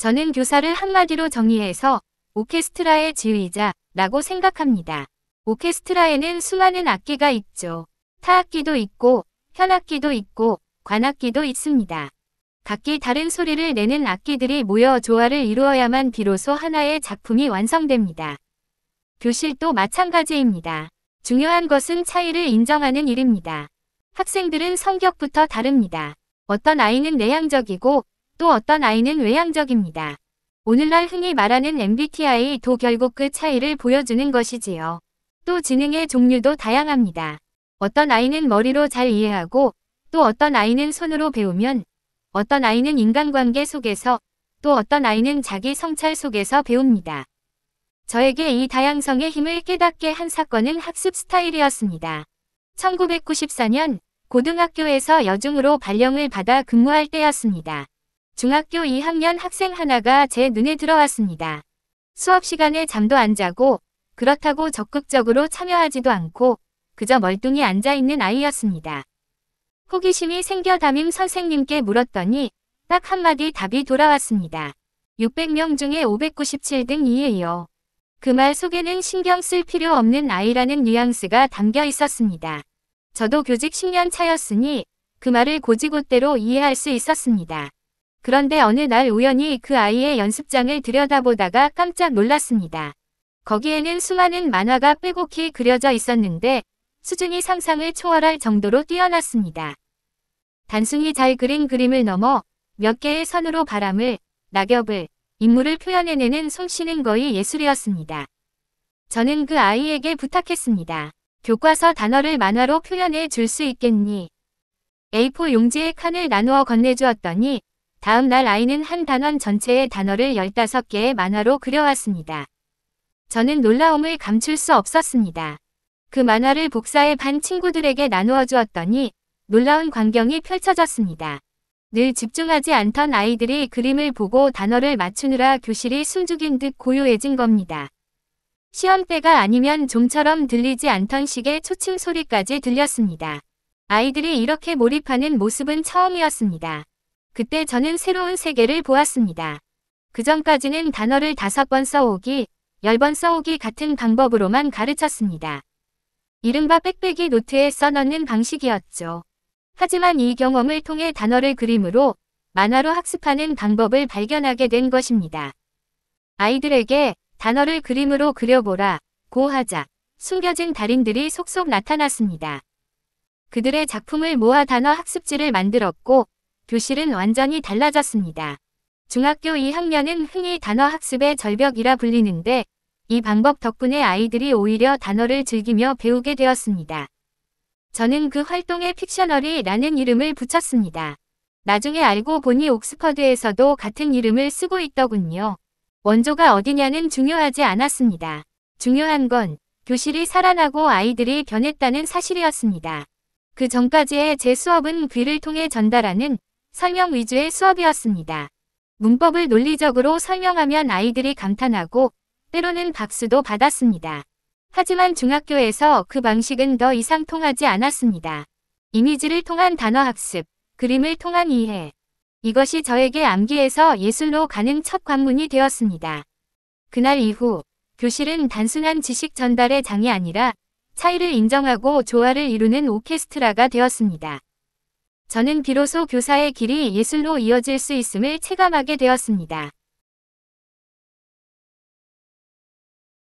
저는 교사를 한마디로 정의해서 오케스트라의 지휘자라고 생각합니다. 오케스트라에는 수많은 악기가 있죠. 타악기도 있고 현악기도 있고 관악기도 있습니다. 각기 다른 소리를 내는 악기들이 모여 조화를 이루어야만 비로소 하나의 작품이 완성됩니다. 교실도 마찬가지입니다. 중요한 것은 차이를 인정하는 일입니다. 학생들은 성격부터 다릅니다. 어떤 아이는 내향적이고 또 어떤 아이는 외향적입니다. 오늘날 흔히 말하는 MBTI도 결국 그 차이를 보여주는 것이지요. 또 지능의 종류도 다양합니다. 어떤 아이는 머리로 잘 이해하고 또 어떤 아이는 손으로 배우면 어떤 아이는 인간관계 속에서 또 어떤 아이는 자기 성찰 속에서 배웁니다. 저에게 이 다양성의 힘을 깨닫게 한 사건은 학습 스타일이었습니다. 1994년 고등학교에서 여중으로 발령을 받아 근무할 때였습니다. 중학교 2학년 학생 하나가 제 눈에 들어왔습니다. 수업 시간에 잠도 안 자고 그렇다고 적극적으로 참여하지도 않고 그저 멀뚱히 앉아있는 아이였습니다. 호기심이 생겨 담임 선생님께 물었더니 딱 한마디 답이 돌아왔습니다. 600명 중에 597등이에요. 그 말 속에는 신경 쓸 필요 없는 아이라는 뉘앙스가 담겨 있었습니다. 저도 교직 10년 차였으니 그 말을 곧이곧대로 이해할 수 있었습니다. 그런데 어느 날 우연히 그 아이의 연습장을 들여다보다가 깜짝 놀랐습니다. 거기에는 수많은 만화가 빼곡히 그려져 있었는데 수준이 상상을 초월할 정도로 뛰어났습니다. 단순히 잘 그린 그림을 넘어 몇 개의 선으로 바람을, 낙엽을, 인물을 표현해내는 솜씨는 거의 예술이었습니다. 저는 그 아이에게 부탁했습니다. 교과서 단어를 만화로 표현해 줄 수 있겠니? A4 용지에 칸을 나누어 건네주었더니 다음 날 아이는 한 단원 전체의 단어를 15개의 만화로 그려왔습니다. 저는 놀라움을 감출 수 없었습니다. 그 만화를 복사해 반 친구들에게 나누어 주었더니 놀라운 광경이 펼쳐졌습니다. 늘 집중하지 않던 아이들이 그림을 보고 단어를 맞추느라 교실이 숨죽인 듯 고요해진 겁니다. 시험 때가 아니면 좀처럼 들리지 않던 식의 초침 소리까지 들렸습니다. 아이들이 이렇게 몰입하는 모습은 처음이었습니다. 그때 저는 새로운 세계를 보았습니다. 그전까지는 단어를 5번 써오기, 10번 써오기 같은 방법으로만 가르쳤습니다. 이른바 빽빽이 노트에 써넣는 방식이었죠. 하지만 이 경험을 통해 단어를 그림으로, 만화로 학습하는 방법을 발견하게 된 것입니다. 아이들에게 단어를 그림으로 그려보라, 고 하자 숨겨진 달인들이 속속 나타났습니다. 그들의 작품을 모아 단어 학습지를 만들었고 교실은 완전히 달라졌습니다. 중학교 2학년은 흔히 단어 학습의 절벽이라 불리는데 이 방법 덕분에 아이들이 오히려 단어를 즐기며 배우게 되었습니다. 저는 그 활동에 픽셔너리라는 이름을 붙였습니다. 나중에 알고 보니 옥스퍼드에서도 같은 이름을 쓰고 있더군요. 원조가 어디냐는 중요하지 않았습니다. 중요한 건 교실이 살아나고 아이들이 변했다는 사실이었습니다. 그 전까지의 제 수업은 귀를 통해 전달하는 설명 위주의 수업이었습니다. 문법을 논리적으로 설명하면 아이들이 감탄하고 때로는 박수도 받았습니다. 하지만 중학교에서 그 방식은 더 이상 통하지 않았습니다. 이미지를 통한 단어 학습, 그림을 통한 이해. 이것이 저에게 암기에서 예술로 가는 첫 관문이 되었습니다. 그날 이후 교실은 단순한 지식 전달의 장이 아니라 차이를 인정하고 조화를 이루는 오케스트라가 되었습니다. 저는 비로소 교사의 길이 예술로 이어질 수 있음을 체감하게 되었습니다.